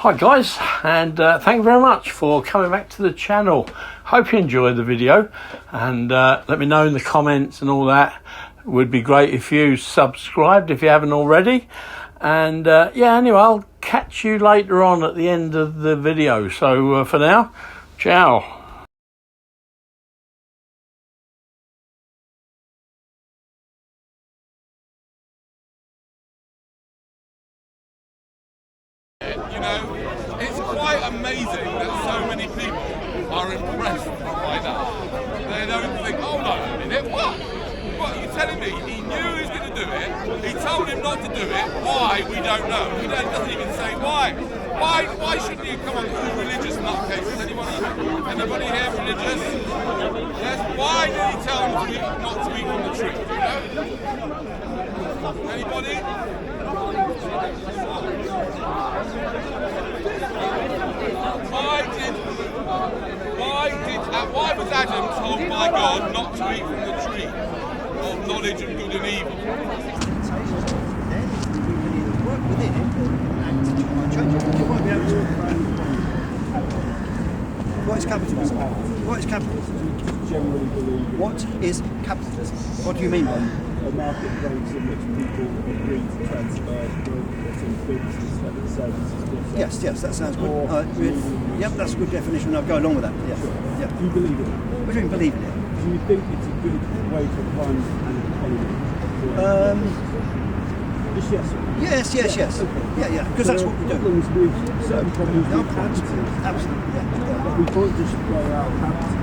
Hi guys, and thank you very much for coming back to the channel. Hope you enjoyed the video, and let me know in the comments and all that. It would be great if you subscribed if you haven't already. And yeah, anyway, I'll catch you later on at the end of the video. So for now, ciao. You know, it's quite amazing that so many people are impressed by that. They don't think, hold on a minute, what? What, are you telling me he knew he was going to do it, he told him not to do it, why? We don't know. He doesn't even say why. Why shouldn't he come on with religious nutcases? Anybody here religious? Yes, why did he tell him not to eat from the tree? Do you know? Anybody? Why was Adam told by God not to eat from the tree of knowledge of good and evil? Work within it and to try and change it. You won't be able to. What is capitalism? What is capitalism? What is capitalism? What do you mean by it? A marketplace in which people agree to transfer goods, services. Yes, that sounds good. Yep, that's a good definition. I'll go along with that. Yes. Sure. Yeah. Do you believe in it? What do you mean believe in it? Do you think it's a good way to run an economy? Just yes. Yes. Okay. Yeah. Because that's what we do. Problems with certain problems with capitalism. Absolutely. Yeah. We can't just throw out capitalism.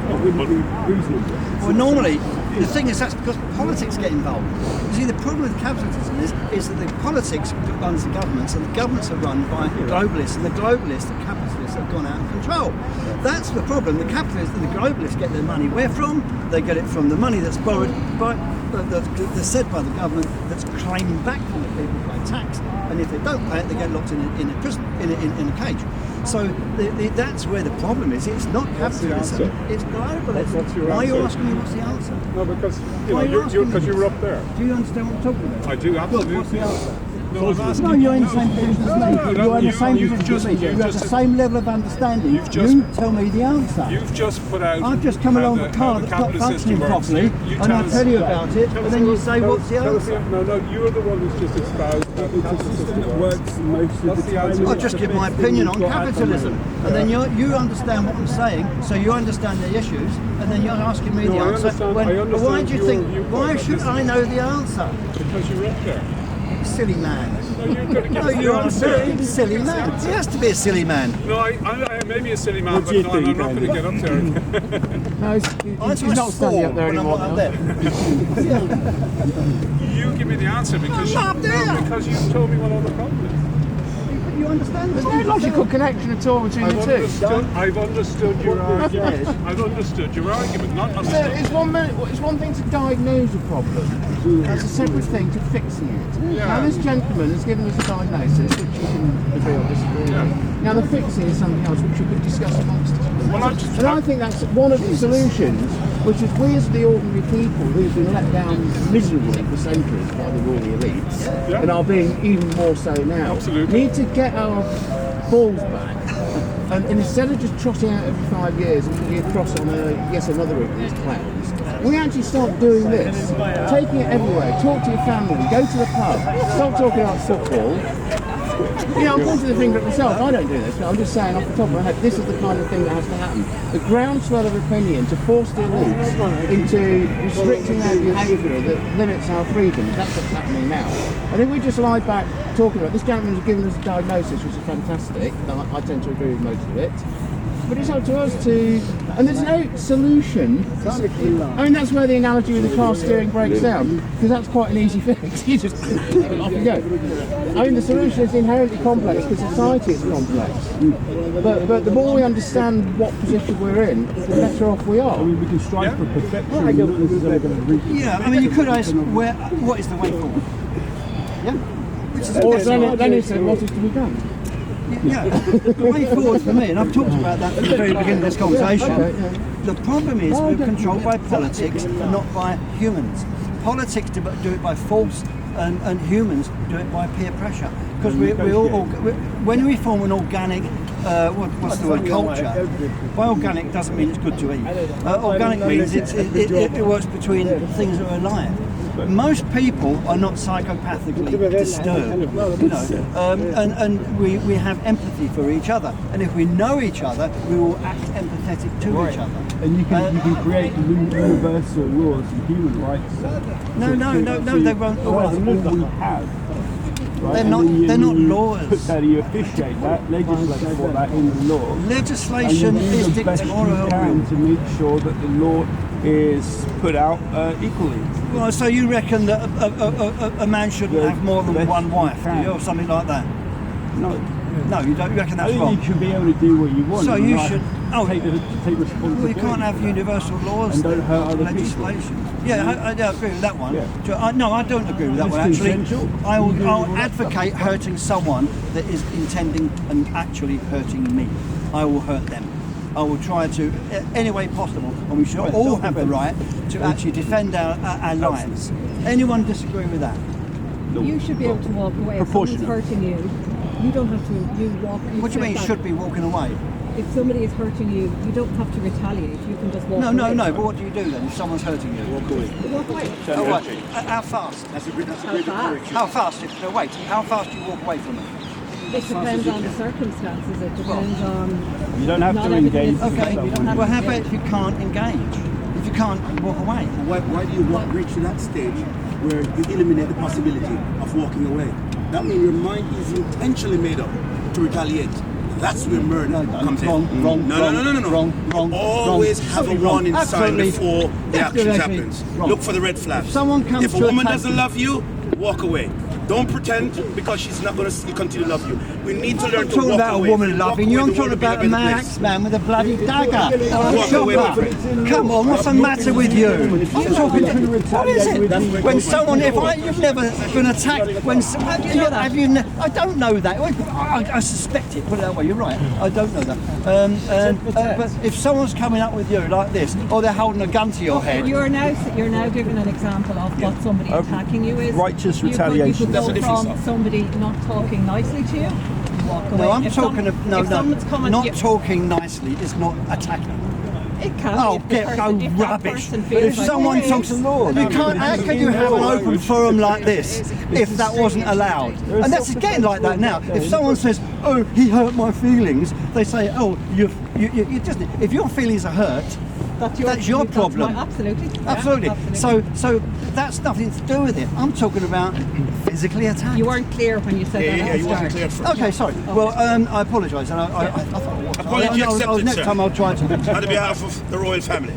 It wouldn't be reasonable. Well, normally, the thing is that's because politics get involved. You see, the problem with capitalism is that the politics runs the governments, and the governments are run by globalists, and the globalists and capitalists have gone out of control. That's the problem. The capitalists and the globalists get their money where from? They get it from the money that's borrowed by, that's said by the government, that's claimed back from the people by tax, and if they don't pay it, they get locked in a prison, in a cage. So that's where the problem is. It's not capitalism, it's globalism. What's your Why are you answer? asking me what's the answer? No, because Why you were up there. Do you understand what I'm talking about? I do, absolutely. Good, what's the answer? No, I'm asking. No, you're in the same position as me. You're in the same position as me. You have the same level of understanding. You tell me the answer. You've just put out. I've just come along with a car that's not functioning properly, and I tell you about it, and then you say, what's the answer? No, you're the one who's just espoused that it's a system that works most of the time. I'll just give my opinion on capitalism, and then you understand what I'm saying, so you understand the issues, and then you're asking me the answer. Why do you think? Why should I know the answer? Because you're up there. Silly man. No, you're a silly man. He has to be a silly man. No, I may be a silly man, but no, I'm not going to get up there. No, he's not standing up there anymore. You give me the answer because because you told me what all the problem is. You understand? There's no logical connection at all between the two. I've understood your argument. I've understood your argument, not understood. It's one thing to diagnose a problem. That's a separate thing to fixing it. Yeah. Now this gentleman has given us a diagnosis, which you can agree or disagree with. Now the fixing is something else which we could discuss amongst us. And I think that's one of the solutions, which is we as the ordinary people who've been let down miserably for centuries by the ruling elites, and are being even more so now, need to get our balls back. And instead of just trotting out every 5 years and putting across on another of these clowns, we actually start doing this, taking it everywhere. Talk to your family, go to the pub, stop talking about football. You know, I'm pointing the finger at myself. I don't do this, but I'm just saying off the top of my head, this is the kind of thing that has to happen. The groundswell of opinion to force the elites into restricting their behaviour that limits our freedoms. That's what's happening now. I think we just lie back talking about this gentleman's given us a diagnosis, which is fantastic. I tend to agree with most of it. But it's up to us to, and there's no solution. I mean, that's where the analogy with the car steering breaks down, because that's quite an easy fix. You just off you go. I mean, the solution is inherently complex because society is complex. But the more we understand what position we're in, the better off we are. I mean, we can strive for perfection. Yeah, I mean, you could ask, what is the way forward? Yeah. Or then he said, what is to be done? Yeah, the way forward for me, and I've talked about that at the very beginning of this conversation, the problem is we're controlled by politics and not by humans. Politics do it by force, and humans do it by peer pressure. because we all when we form an organic, what's the word, culture. By organic doesn't mean it's good to eat. Organic means it works between things that are alive. Most people are not psychopathically disturbed, you know, and we have empathy for each other. And if we know each other, we will act empathetic to each other. And you can create universal laws and human rights. No, they won't. Well, we have. Right? They're not laws. Put that, you officiate that, legislate for that in the law. Legislation is dictatorial. To make sure that the law is put out equally. Well, so you reckon that a man shouldn't have more than one wife, do you, or something like that? No, you don't. You reckon that's wrong? You should be able to do what you want. So you should take responsibility. Well, you can't have universal laws and don't hurt other legislation. people. Yeah, I agree with that one. Yeah. No, I don't agree with that one. Actually, I'll advocate hurting someone that is intending and actually hurting me. I will hurt them. I will try to, any way possible, and we should all have the right to actually defend our lives. Anyone disagree with that? You should be able to walk away. If someone's hurting you, you don't have to. You walk. What do you mean? Should be walking away? If somebody is hurting you, you don't have to retaliate. You can just walk away. No. But what do you do then if someone's hurting you? Walk away. Oh, right. How fast? How fast? How fast? No, wait. How fast do you walk away from it? It depends on the circumstances. It depends on. You don't have to engage. Okay. Well, how about if you can't engage? If you can't walk away? Why do you reach to that stage where you eliminate the possibility of walking away? That means your mind is intentionally made up to retaliate. That's where murder comes in. Wrong. Always have a warning sign before the action happens. Look for the red flags. If a woman doesn't love you, walk away. Don't pretend because she's not going to continue to love you. We need to learn to walk away. I'm talking about a woman loving you. I'm talking about a man with a bloody dagger. Walk away, my friend. Come on, what's the matter with you? I'm talking. What is it? When someone, you've never been attacked. I don't know that. I suspect it. Put it that way. You're right. I don't know that. But if someone's coming up with you like this, or they're holding a gun to your head, you're now giving an example of what somebody attacking you is. Righteous retaliation. You could go from somebody not talking nicely to you, walk away. No, I'm talking of not you, talking nicely is not attacking. It can. Oh, rubbish! If someone talks, you can't. How can you have an open forum like this if that wasn't allowed? And that's getting like that now. If someone says, "Oh, he hurt my feelings," they say, "Oh, you just." If your feelings are hurt, that's your problem. Absolutely. So that's nothing to do with it. I'm talking about physically attacked. You weren't clear when you said that. You wasn't clear first. Okay, sorry. Well, I apologise. And I thought Apology accepted, next sir. time I'll try to. On behalf of the royal family.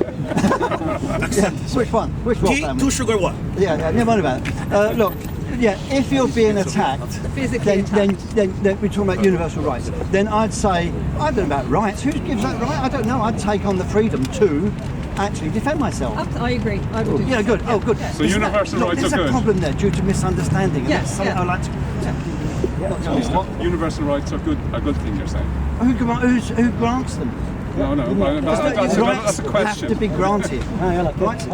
Which one? Which royal family? Two sugar one. Yeah, never mind about it. Look. Yeah, if you're being attacked, then we're talking about universal rights. Then I'd say, I don't know about rights. Who gives that right? I don't know. I'd take on the freedom to actually defend myself. I agree. I would do yeah, good. Oh, good. So universal rights are good. There's a problem there due to misunderstanding. And that's something I'd like to. Universal rights are a good thing, you're saying? Who grants them? No, that's a question. Have to be granted. Rights,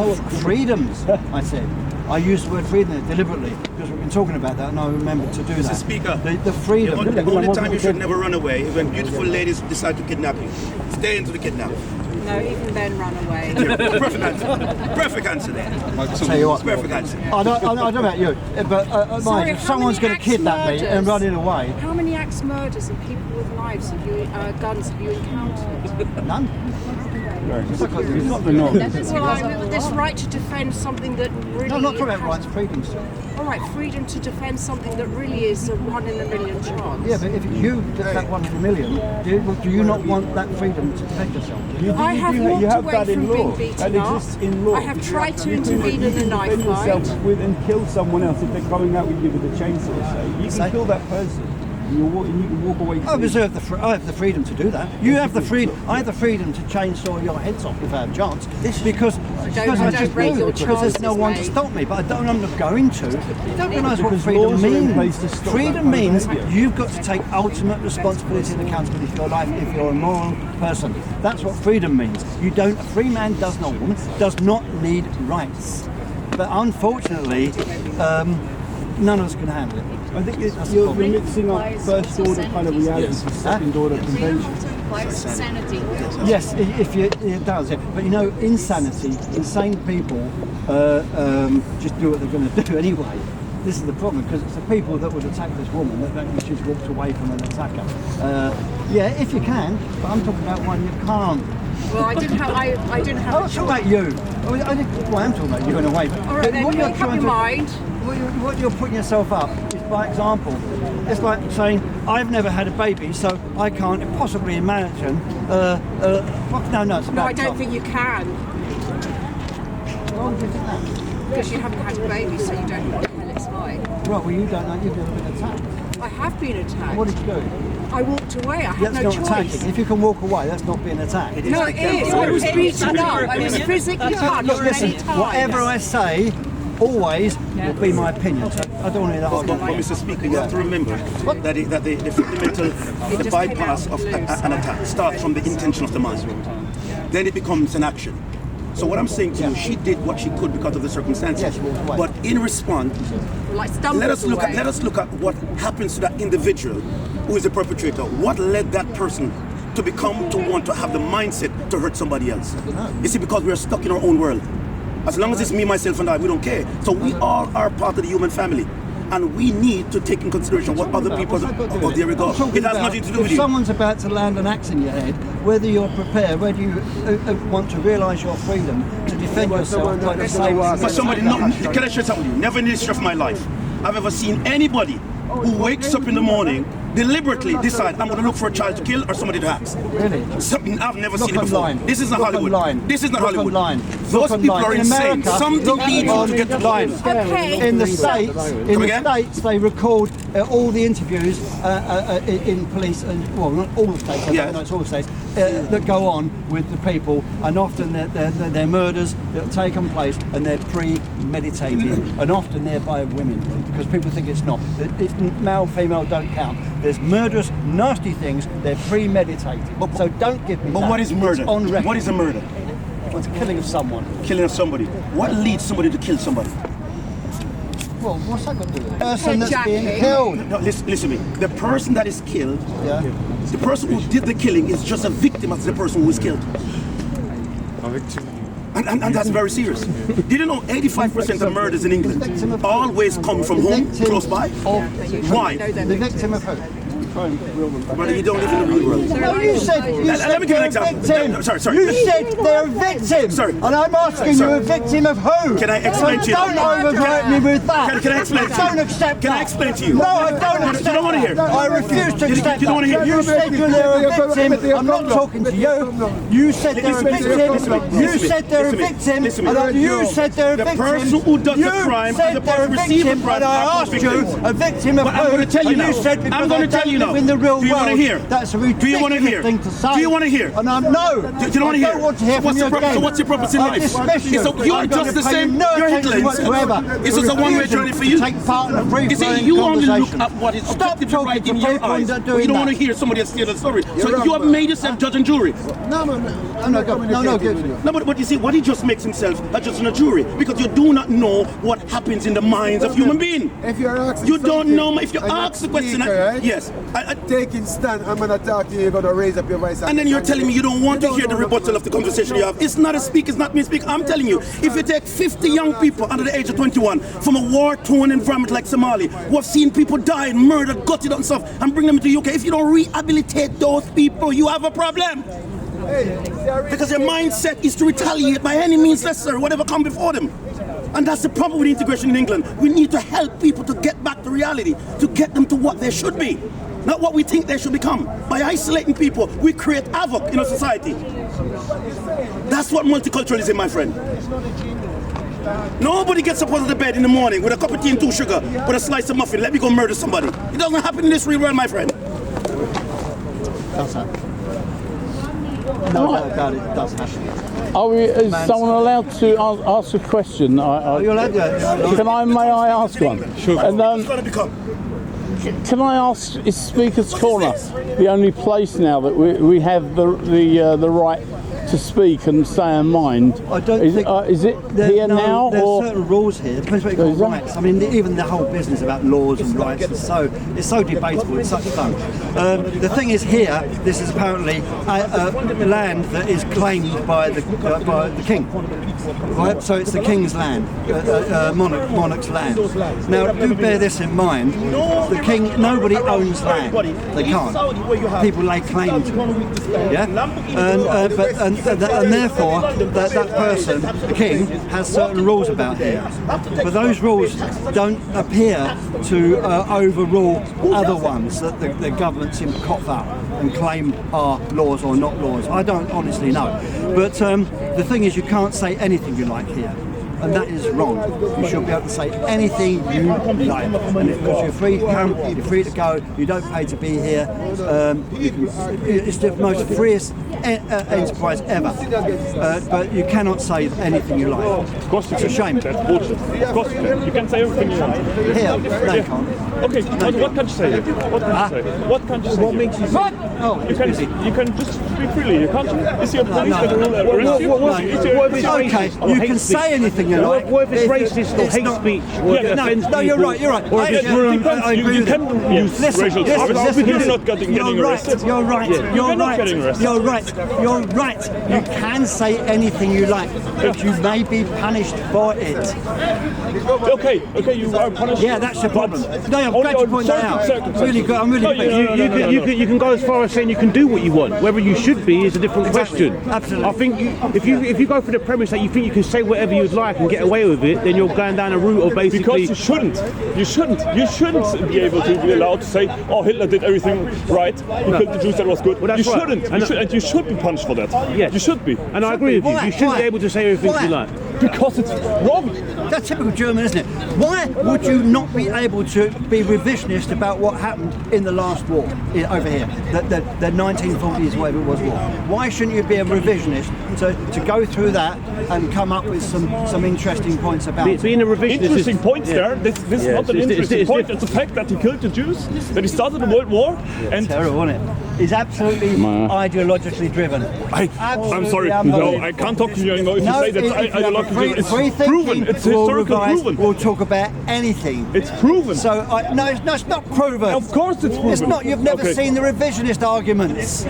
freedoms, I said. I used the word freedom deliberately because we've been talking about that and I remember to do that. Mr. Speaker, the freedom. The only time you should never run away is when beautiful ladies decide to kidnap you. Stay into the kidnap. No, even men run away. Perfect answer. Perfect answer there. I'll tell you what. Perfect answer. I don't know about you, but Sorry, if someone's going to kidnap me and running away. How many axe murders and people with knives have you, guns have you encountered? None. It's not the norm. Well, this right to defend something that really... No, I'm not talking about rights, freedoms. All right, freedom to defend something that really is a 1 in a million chance. Yeah, but if you get that 1 in a million, do you not want that freedom to protect yourself? I have walked away from being beaten up. In law. I have tried to intervene in a knife fight. And kill someone else if they're coming out with you with a chainsaw. So you can kill that person. You can walk away. I have the freedom to do that. You have the freedom. I have the freedom to chainsaw your heads off if I have a chance. Because there's no one to stop me. But I'm not going to. You don't realise what freedom means. Freedom means you've got to take ultimate responsibility and accountability for your life if you're a moral person. That's what freedom means. A free man does not need rights. But unfortunately, none of us can handle it. I think you're mixing up first order kind of reality to second order convention. Insanity. Yes, it does. Yeah. But you know, insane people just do what they're going to do anyway. This is the problem, because it's the people that would attack this woman that she's walked away from an attacker. Yeah, if you can, but I'm talking about one you can't. Well, I didn't have. I didn't have. I'm not talking about you. I am talking about you in a way. All right, then make up your mind. What you're putting yourself up is by example. It's like saying, I've never had a baby, so I can't possibly imagine. No, it's about No, I don't think you can. Why would you think that? Because you haven't had a baby, so you don't know what the hell it's like. Right, well, you don't know, you've never been attacked. I have been attacked. What did you do? I walked away. I had That's no not choice. attacking. If you can walk away, that's not being attacked. No, it is. I was beaten up. I was physically punched Look, listen, many times. whatever I say, always will be my opinion. So I don't want to hear that But argument. Mr. Speaker, you have to remember that the fundamental, the bypass of an attack starts from the intention of the mind. Then it becomes an action. So what I'm saying to you, she did what she could because of the circumstances. Yes, she walked away. But in response, Like let us look at what happens to that individual who is the perpetrator. What led that person to want to have the mindset to hurt somebody else? You see, because we're stuck in our own world. As long as it's me, myself, and I, we don't care. So we all are part of the human family. And we need to take in consideration what other people. Oh, there we go. It has nothing to do with if you. someone's about to land an axe in your head, whether you're prepared, whether you want to realise your freedom to defend yourself by the same. For somebody, can I share something with you? Never in the history of my life I've ever seen anybody who wakes up in the morning deliberately decide I'm going to look for a child to kill or somebody to axe. Really? Something I've never Look seen it before. online. This is not Look Hollywood. online. This is not Look Hollywood. online. Those Look people online. are In insane. America, Something look leads you to get the online. Okay. In the States, again? they record all the interviews in police, and well, not all the states, I Yeah. don't know it's all the states, that go on with the people, and often they're murders that have taken place, and they're premeditated, and often they're by women, because people think it's not. It's male, female don't count. There's murderous, nasty things, they're premeditated. So don't give me But that. what is murder? It's on record. What is a murder? It's killing of someone. Killing of somebody. What leads somebody to kill somebody? Well, what's that got to do with it? The person that's Hijacking. being killed. No, listen to me. The person that is killed, Yeah. the person who did the killing is just a victim of the person who was killed. And that's very serious. Did you know 85% of murders in England always come from home, close by? Why? The victim of who? Brother, you don't live in the real world. No, you said Let me give you an they're a example. victim. Sorry. You said they're a victim. Sorry. And I'm asking you a victim of who? Can I explain to you? Don't overwrite me with that. Can I explain to you? Don't accept Can I that. explain to you? No, I don't accept You don't want to hear? I refuse to accept You don't want to hear? You said they're a victim. I'm not talking to you. You said they're a victim. You said they're a victim. And you said they're a victim. The person who does the crime and the person receiving the crime and I are asked both you victims. a victim of But who? I'm going to tell you And now. you said I'm because going I to tell don't you live now. in the real Do you want to world. hear? That's a Do you want to ridiculous hear? thing to say. Do you want to hear? And I'm no. Do you want to hear? I don't want to hear So from you again. So what's your purpose in I life? dismiss you. So you're I'm just going the to pay same. no You're attention Hitler. whatsoever. It's just a one-way journey for you. To take part in a free You see, flowing you only look conversation. at what is Stop objectively talking right to in your people eyes, that are but you doing don't want to that. hear somebody else tell the story. So you have made yourself judge and jury. No, but you see, what he just makes himself a judge and a jury because you do not know what happens in the minds of human beings. If you're asking You don't something, know if you and ask the question. speaker, right? Yes. Taking stand, I'm gonna talk to you. You're gonna raise up your voice. And then you're telling me you don't want to hear the know rebuttal of the conversation you have. It's not a speak, it's not me speak. I'm telling you, if you take 50 young people under the age of 21 from a war-torn environment like Somalia, who have seen people die, murdered, gutted and stuff, and bring them to the UK, if you don't rehabilitate those people, you have a problem. Because their mindset is to retaliate by any means necessary, whatever comes before them. And that's the problem with integration in England. We need to help people to get back to reality, to get them to what they should be, not what we think they should become. By isolating people, we create havoc in our society. That's what multiculturalism, my friend. Nobody gets up out of the bed in the morning with a cup of tea and 2 sugar, with a slice of muffin, let me go murder somebody. It doesn't happen in this real world, my friend. Does happen. No doubt about it, it does happen. Are we, is someone allowed to ask a question? You're allowed to. May I ask one? Sure. And, It's going to become. can I ask, is Speaker's Corner the only place now that we have the right to to speak and stay in mind. I don't think... is it here now? There's or certain rules here. Depends what you call rights. I mean, even the whole business about laws and rights is so debatable. It's such fun. The thing is here, this is apparently land that is claimed by the king. Right? So it's the king's land, monarch's land. Now, do bear this in mind. The king, nobody owns land. They can't. People lay claim to it. Yeah? And therefore, that person, the king, has certain rules about here. But those rules don't appear to overrule other ones that the government seem to cough up and claim are laws or not laws. I don't honestly know. But the thing is, you can't say anything you like here. And that is wrong. You should be able to say anything you like. And because you're free to come, you're free to go, you don't pay to be here. It's the most freest enterprise ever. But you cannot say anything you like. Of course you it's a shame. That's bullshit. Of course you can. You can say everything you want. Here, they can't. Okay, what can't you say? What can't you say? What can't you say? What makes you say? Oh, you can just speak freely. You can't. Is your police going to arrest you? Okay, you can say anything you like. What if it's racist or hate speech? No, you're right. You're right. I agree with you. You can use racial slurs. You're not getting arrested. You're right. You're right. You're right. You're right. You can say anything you like, but you may be punished for it. Okay, you are punished. Yeah, that's your problem. No, I'm glad you point that out. Really good. I'm really good. You can go as far as saying you can do what you want. Whether you should be is a different question. Absolutely. I think if you go for the premise that you think you can say whatever you'd like and get away with it, then you're going down a route of basically... Because you shouldn't be able to be allowed to say, oh, Hitler did everything right, he killed the Jews, that was good. Well, you shouldn't. And you should be punished for that. Yes. You should be. And I agree with you. You shouldn't be able to say everything you like. Because it's wrong. That's typical German, isn't it? Why would you not be able to be revisionist about what happened in the last war over here, the 1940s, whatever it was, war? Why shouldn't you be a revisionist to go through that and come up with some interesting points about it? Being a revisionist interesting points there. This is not an interesting point. It's the fact that he killed the Jews, that he started the World War. And terrible, isn't it? He's absolutely ideologically driven. I'm sorry. No, I can't talk to you anymore if you say that's ideologically. It's proven. It's historically proven. We'll talk about anything. It's proven. So no, it's not proven. Of course it's proven. It's not. You've never seen the revisionist arguments.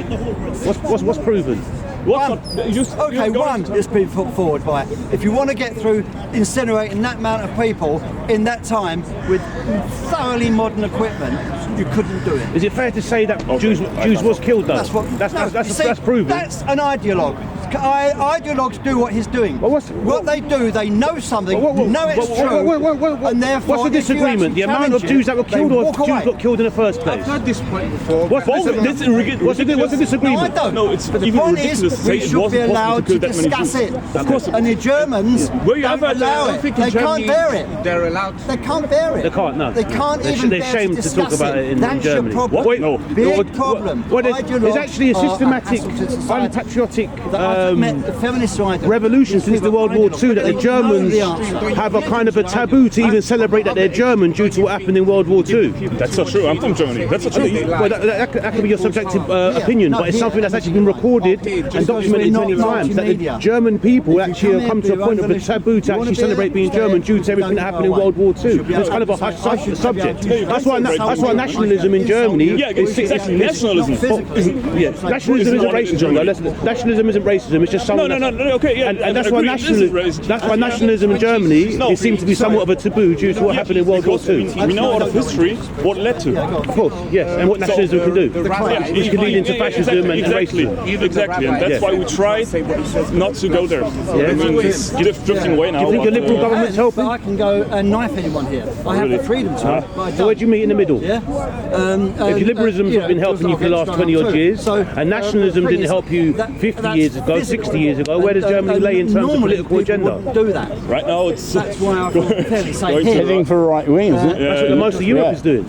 What's proven? One that's been put forward by it. If you want to get through incinerating that amount of people in that time with thoroughly modern equipment, you couldn't do it. Is it fair to say that Jews was killed though? That's proven. That's an ideologue. Ideologues do what he's doing. What they do, they know something, know it's true, and therefore... What's the disagreement? The amount of Jews that were killed or Jews got killed in the first place? I've heard this point before. What's the disagreement? No, I don't. No, it's but the even point ridiculous is, to say we it should wasn't be allowed possible to to kill that many discuss Jews. it. Of course. And the Germans don't allow it. They can't bear it. They're allowed. They can't bear it. They can't, no. They can't even they're bear ashamed to to talk discuss about it in That's Germany. your problem. What? No. Big problem. There's actually a systematic, unpatriotic feminist side revolution since the World War II that the Germans have a kind of a taboo to even celebrate that they're German due to what happened in World War II. That's not true. I'm from Germany. That's not true. Well, that can be your subjective opinion, but it's something that's actually been recorded and documented many times. That the German people actually have come to a point of a taboo to actually celebrate being German due to everything that happened in World War II. It's kind of a hush subject. That's why nationalism in Germany is exactly nationalism. Nationalism isn't racism. Nationalism isn't racism. It's just something. No. Okay, yeah. And that's why nationalism in Germany it seems to be somewhat of a taboo due to what happened in World War II. We know out of history what led to. Of course, yes, and what nationalism can do. It can lead into fascism and racism. Exactly, and that's why we try not to go there. I mean, it's drifting away now. Do you think a liberal government's helping? I can go and knife anyone here. I have the freedom to. So where do you meet in the middle? Yeah. If liberalism's not been helping you for the last 20 odd years, and nationalism didn't help you 50 years ago, 60 years ago, where does Germany lay in terms of political agenda? Do that. Right now it's... That's why I feel fairly safe here. Heading for right wing, isn't it? That's what most of Europe is doing.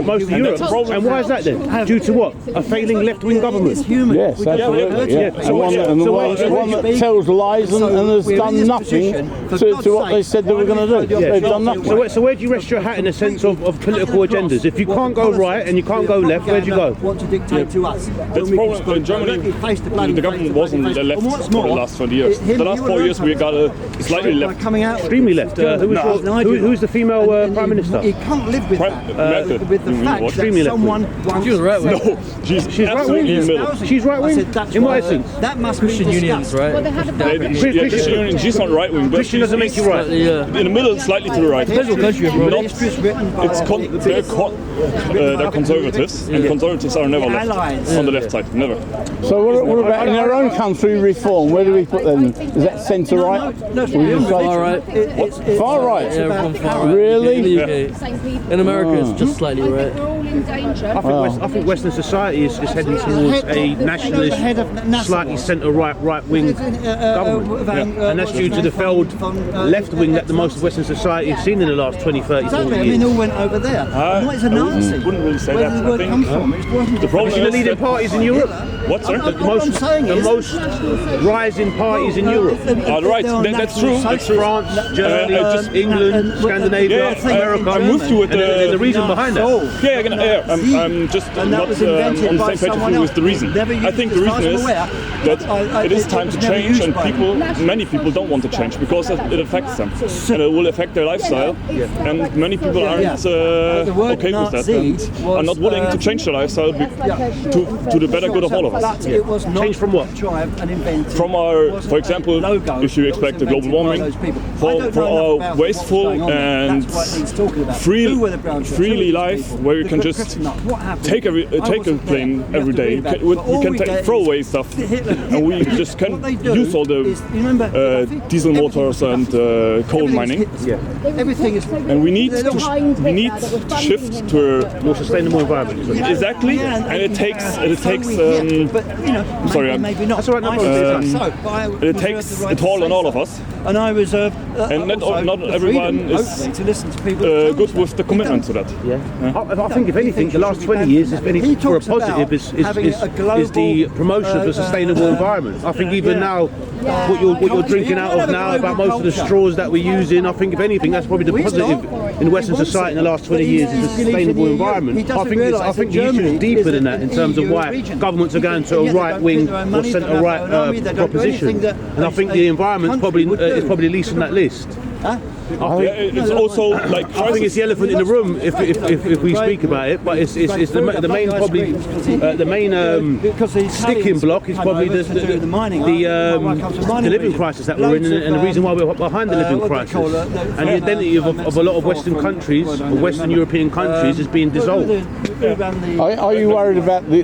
Most of Europe. And why is that then? Due to what? A failing left-wing government? Yes, absolutely. And the one that tells lies and has done nothing to what they said they were going to do. They've done nothing. So where do you rest your hat in the sense of political agendas? If you can't can't go right and you can't go left, where'd you go? Want to dictate to us. That's the problem in Germany. The government wasn't left for the last 20 years. The last 4 years we got a slightly left. Extremely left. Who's the female Prime Minister? You can't live with that. With the fact that someone wants... She's right wing. No, she's absolutely in the middle. She's right wing? In what essence? That must be Christian unions, right? Well, they had a Christian union, she's not right wing, but Christian doesn't make you right. In the middle, slightly to the right. Depends what country you're from. They're conservatives, and conservatives are never left on the left side, never. So what about in our own country reform? Where do we put them? Is that centre right? Far right. Far right? Yeah, from far right. Really? In the UK. In America, it's just slightly right. I think Western society is heading towards a nationalist, slightly centre-right wing government. And that's due to the failed left wing that the most of Western society has seen in the last 20, 30, 40 years. Exactly, I mean, they all went over there. What is a Nazi? Wouldn't really say Where that. did the word come from? The problem The is leading that parties in Europe. what, sir? The most rising parties in Europe. Right, that's true. That's true. France, Germany, England, Scandinavia, America. I'm with you with the reason behind that. I'm just not on the same page as you with the reason. I think the reason is that it is time to change, and many people don't want to change because it affects them, and it will affect their lifestyle. And many people aren't okay with that, and are not willing to change their lifestyle to the better good of all of us. Change from what? From our, for example, if you expect a global warming, for our wasteful and freely life, where you can just take a plane every day, we can throw away stuff, and we just can use all the diesel motors and coal mining. And we need to shift to a more sustainable environment. Exactly, and it takes. Sorry, that's all right. No problem. it takes a toll on all of us. And I was, and not everyone is good with the commitment to that. I think if anything, the last 20 years has been for a positive is the promotion of a sustainable environment. I think even now, what you're drinking out of now, about most of the straws that we're using, I think if anything, that's probably the positive in Western society in the last 20 years is a sustainable environment. I think the issue is deeper than that in terms of why governments are going to a right-wing or centre-right proposition. And I think the environment is probably least on that list. It's also like I think it's the elephant in the room if we speak about it, but it's the main probably the main sticking block is probably the living crisis that we're in, and the reason why we're behind the living crisis, and the identity of a lot of Western countries, of Western European countries, is being dissolved. Are you worried about the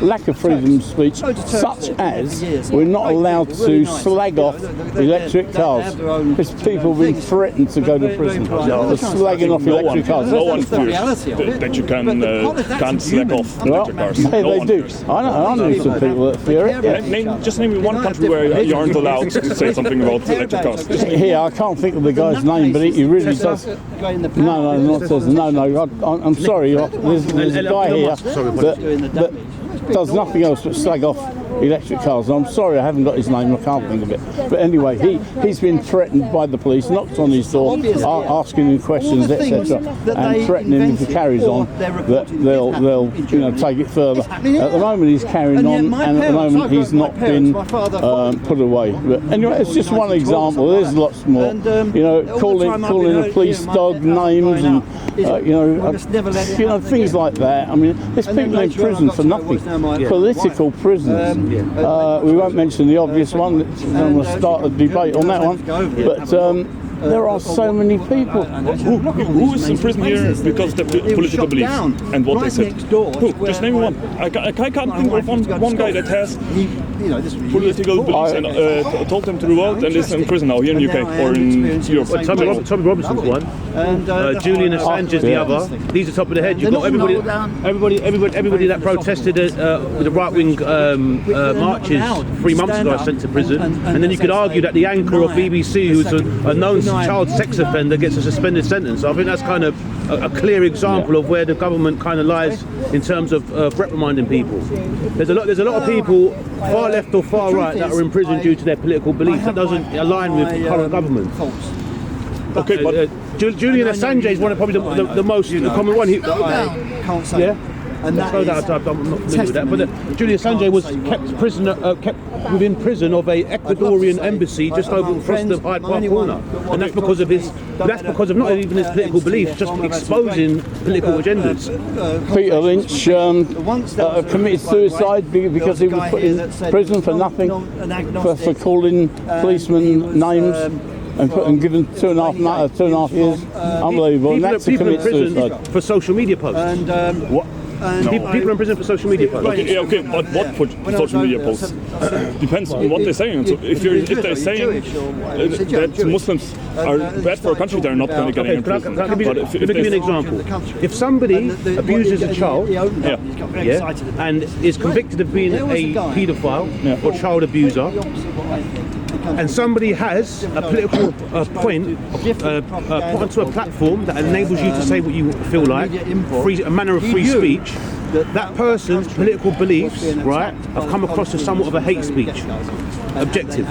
lack of freedom of speech, such as we're not allowed to slag off electric cars? Because people have been threatened to go to prison for slagging off electric cars. No one fears that you can't slag off electric cars. They do. I know some people that fear it. Just name me one country where you aren't allowed to say something about electric cars. Here, I can't think of the guy's name, but he really does. No, not Tesla. No, I'm sorry. There's a guy here that does nothing else but slag off electric cars. I'm sorry, I haven't got his name. I can't think of it. But anyway, he's been threatened by the police, knocked on his door, asking him questions, etc., and threatening him if he carries on that they'll take it further. At the moment, he's carrying on, and at the moment, he's not been put away. But anyway, it's just one example. There's lots more. Calling a police dog names and things like that. I mean, there's people in prison for nothing. Political prisoners. We won't mention the obvious one. We'll start a debate on that one. But there are so many people. Who is in prison here because of their political beliefs and what they said? Who? Just name one. I can't think of one guy that has political beliefs and told them to the world and is in prison now here in the UK or in Europe. Tommy Robinson's one. Julian Assange is the other. These are top of the head. You've got everybody that protested with the right-wing marches 3 months ago sent to prison. And then you could argue that the anchor of BBC, who's a known child sex offender, gets a suspended sentence. So I think that's kind of a clear example of where the government kind of lies in terms of reprimanding people. There's a lot of people, far left or far right, that are in prison due to their political beliefs. That doesn't align with the current government. Okay, but Julian Assange is one of probably the most common one. Can't say. Yeah. And that I'm not familiar with that. But Julian Assange was kept within prison of a Ecuadorian embassy just over across the Hyde Park corner, and that's because of his. That's because of not even his political beliefs, just exposing political agendas. Peter Lynch committed suicide because he was put in prison for nothing, for calling policemen names. And given 2.5 years, unbelievable. And that's to commit suicide for social media posts. And what? People are in prison for social media posts. Okay, but what for social media posts? Depends on what they're saying. So if they're saying that Muslims are bad for a country, they're not going to get in prison. Let me give you an example. If somebody abuses a child, and is convicted of being a paedophile or child abuser, and somebody has a political point put onto a platform that enables you to say what you feel like, a manner of free speech, that person's political beliefs, right, have come across as somewhat of a hate speech. Objective.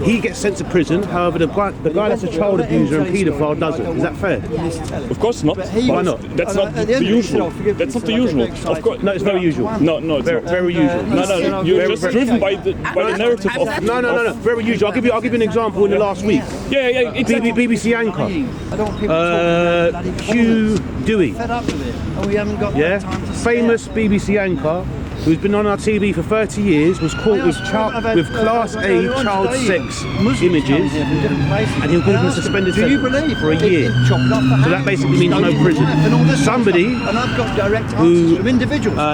He gets sent to prison, however the guy that's a child abuser and paedophile doesn't. Is that fair? Of course not. Why not? That's not the usual. That's not the usual. Of course. No, it's very usual. No, it's very usual. No. You're just driven by the narrative of. No. Very usual. I'll give you an example in the last week. Yeah. Exactly. BBC anchor. Hugh Dewey. Yeah. Famous BBC anchor who's been on our TV for 30 years, was caught with Class A child sex images, and he was given a suspended sentence for a year. So that basically means no prison. Somebody who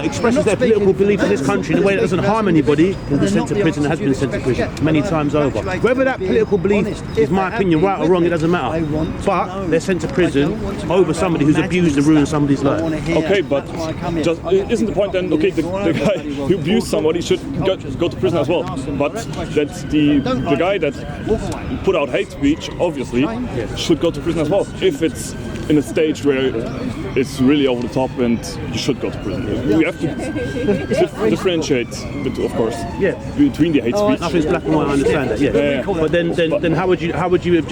expresses their political belief in this country in a way that doesn't harm anybody can be sent to prison and has been sent to prison many times over. Whether that political belief is, my opinion, right or wrong, it doesn't matter. But they're sent to prison over somebody who's abused and ruined somebody's life. Okay, but just, isn't the point then, okay, the guy who abused somebody should go to prison as well, but that's the guy that put out hate speech, obviously, should go to prison as well, if it's in a stage where it's really over the top and you should go to prison. We have to differentiate, of course, between the hate speech. Nothing's black and white, I understand that, yeah. But then how would you how would you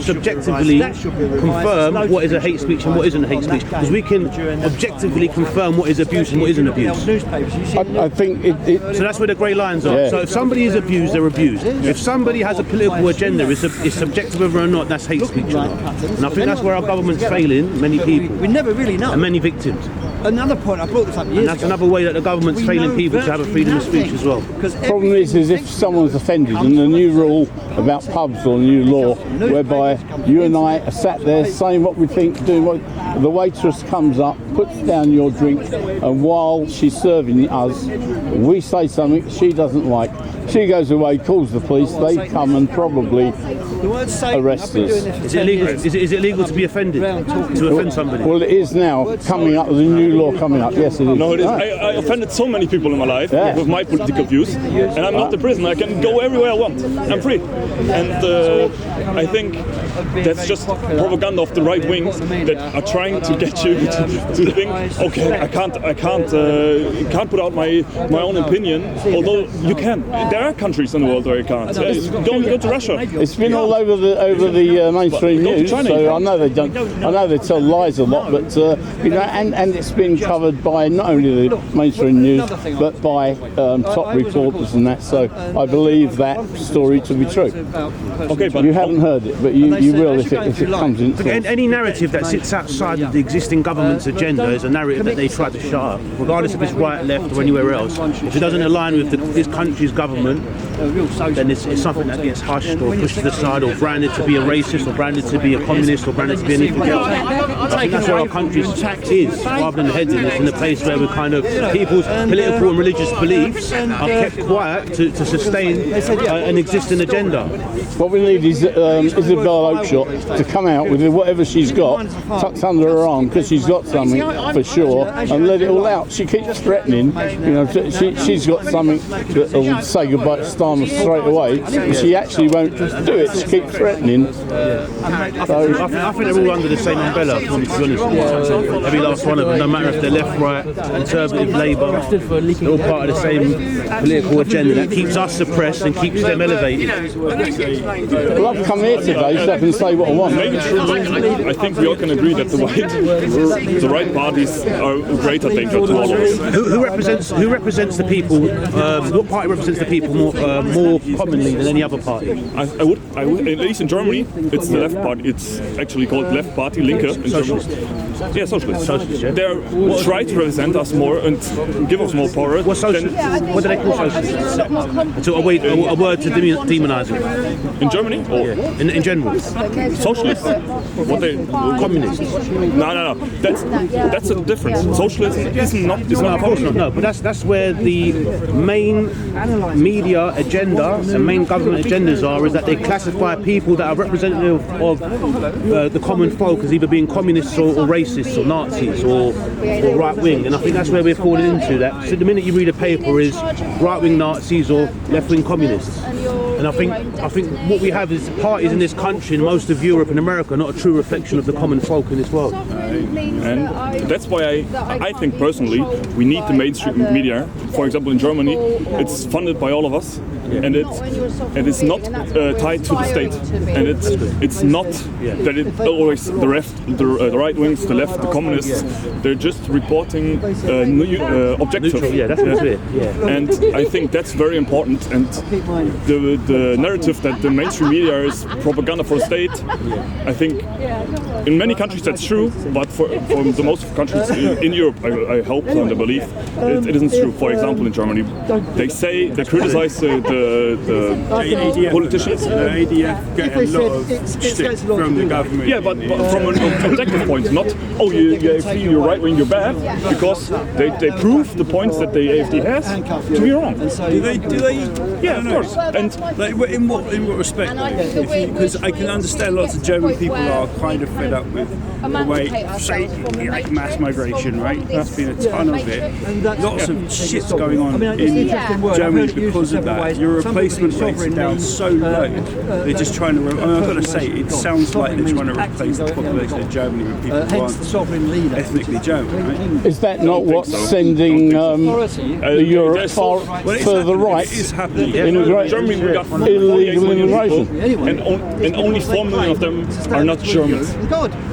subjectively confirm what is a hate speech and what isn't a hate speech? Because we can objectively confirm what is abuse and what isn't abuse. I think so that's where the grey lines are. So if somebody is abused, they're abused. If somebody has a political agenda, it's subjective whether or not that's hate speech or not. And I think that's where our government's failing many people. We never really know. And many victims. Another point, I brought this up years ago. And that's another way that the government's failing people to have a freedom of speech as well. The problem is if someone's offended, and the new rule about pubs or new law, whereby you and I are sat there saying what we think, doing what the waitress comes up, puts down your drink, and while she's serving us, we say something she doesn't like. She goes away, calls the police, they come and probably arrest us. Is it legal to be offended? To offend somebody? Well, it is now coming up, the new law coming up, yes it is. No, it is. I offended so many people in my life with my political views, and I'm not in prison. I can go everywhere I want. I'm free. And I think that's just propaganda of the right wing that are trying to get you to think, okay, I can't put out my own opinion, although you can. There are countries in the world where you can't. Go to Russia. It's been all over the mainstream news, so I know they don't. I know they tell lies a lot, but and it's been covered by not only the mainstream news, but by top reporters and that. So I believe that story to be true. Okay, but you haven't heard it, but you will if it comes in. Any narrative that sits outside of the existing government's agenda is a narrative that they try to shut up, regardless if it's right, left, or anywhere else. If it doesn't align with this country's government, then it's something that gets hushed or pushed to the side or branded to be a racist or branded to be a communist or branded to be anything else. I think that's where our country is, rather than heading it in a place where we're kind of people's political and religious beliefs are kept quiet to sustain an existing agenda. What we need is Isabel Oakeshott to come out with whatever she's got tucked under her arm, because she's got something for sure, and let it all out. She keeps threatening, she's got something that will say goodbye to Starmer straight away, but she actually won't do it. She keeps threatening. I think they're all under the same umbrella, to be honest. Every last one of them, no matter if they're left, right, Conservative, Labour, they're all part of the same political agenda that keeps us suppressed and keeps them elevated. Well, I've come here today to can say what I want. Maybe truly, I think we all can agree that the right parties are a greater danger to all of us. Who represents the people? What party represents the people more commonly than any other party? I would, at least in Germany, it's the left party. It's actually called Left Party, Linke in Germany. Yeah, socialists. Yeah. They try to represent us more and give us more power. What do they call socialists? So a word to demonise them. In Germany? Or in general? Socialists. What they communists? No. That's a difference. Socialism is not communism. No, but that's where the main media agenda and main government agendas are, is that they classify people that are representative of the common folk as either being communists or racists or Nazis or right wing, and I think that's where we're falling into that. So the minute you read a paper is right wing Nazis or left wing communists, and I think what we have is parties in this country, in most of Europe and America, are not a true reflection of the common folk in this world. And that's why I think personally we need the mainstream media. For example, in Germany, it's funded by all of us, and it's not tied to the state, and it's not that it always the right wings, the left, the communists. They're just reporting objective. Yeah, that's what it is. And I think that's very important. And the narrative that the mainstream media is propaganda for the state, I think in many countries that's true, but for the most of countries in Europe, I hope and I believe it isn't true. For example, in Germany, they criticize the politicians. The ADF get a lot of shit from the government. Yeah, but from an objective point, not you're right wing, you're bad, because they prove the points that the AfD has to be wrong. Do they? Yeah, of course. And like, in what respect? Because I can understand lots of German people are kind of fed up with the way, say, like mass migration, right? There's been a ton of it. Lots of shit's going on in Germany because of that. Your replacement rates are down so low. They're just trying to. I've got to say, it sounds like they're trying to replace the population of Germany with people who aren't ethnically German, right? Is that not what's sending Europe further right? It is happening. Germany, we got illegal immigration, and only 4 million of them are not Germans.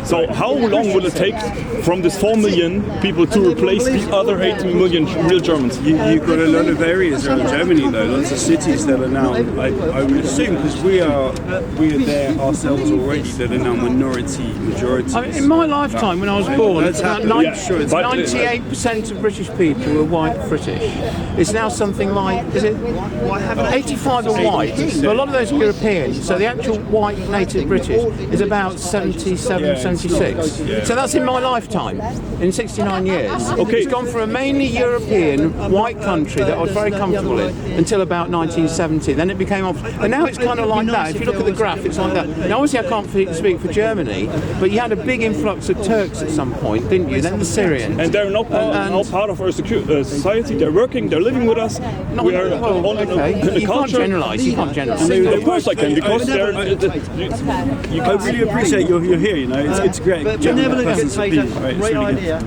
So how long will it take from this 4 million people to replace the other 8 million real Germans? You've got a lot of areas around Germany, though, lots of cities that are now, I would assume, because we are there ourselves already, that are now majority. In my lifetime, when I was born, about 98% of British people were white British. It's now something like, 85 are white, but a lot of those are European, so the actual white native British is about 77, 76. So that's in my lifetime, in 69 years. Okay. It's gone from a mainly European white country that I was very comfortable in until about 1970. Then it became off, and now it's kind of like that. If you look at the graph, it's like that. Now obviously I can't speak for Germany, but you had a big influx of Turks at some point, didn't you? Then the Syrians. And they're not part of our society. They're working, they're living with us. We are on the You culture. you can't generalise. Of course I can, because they're... I really appreciate you're here, you know, it's great. Benevolence is a great idea.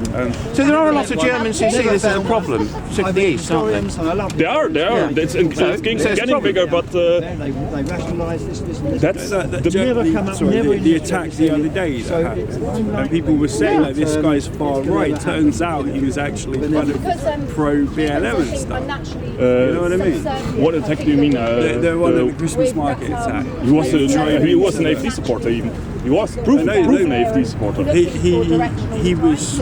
So there are a lot of Germans who see this as a problem, to the east, aren't they? They are. It's getting bigger, but rationalise this. that's the attack the other day that happened, and people were saying that this guy's far right. Turns out he was actually kind of pro BLM and stuff. You know what I mean? What attack do you mean? The one at the Christmas market attack. He was an AfD supporter even. He was proven AfD supporter. He was.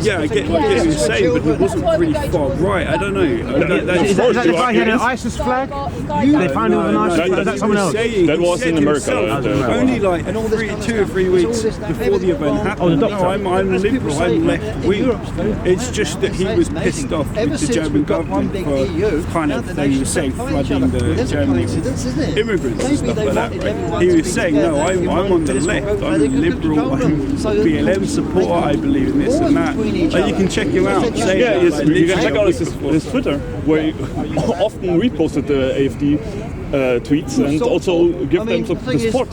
Yeah, I get what you're saying, but he wasn't really far right. I don't know. Is that the guy who had an ISIS flag? They found him with an ISIS flag. Is that someone else? That was in America. Only like 2 or 3 weeks before the event happened. No, I'm liberal. I'm left wing. It's just that he was pissed off with the German government for kind of, they were saying, flooding the Germany with immigrants and stuff like that. Right? He was saying, no, I'm on the left. I'm liberal, I'm BLM supporter, I believe in this and that. You can check him out. You can check out his Twitter, where he often reposted the AfD tweets and also give them the support.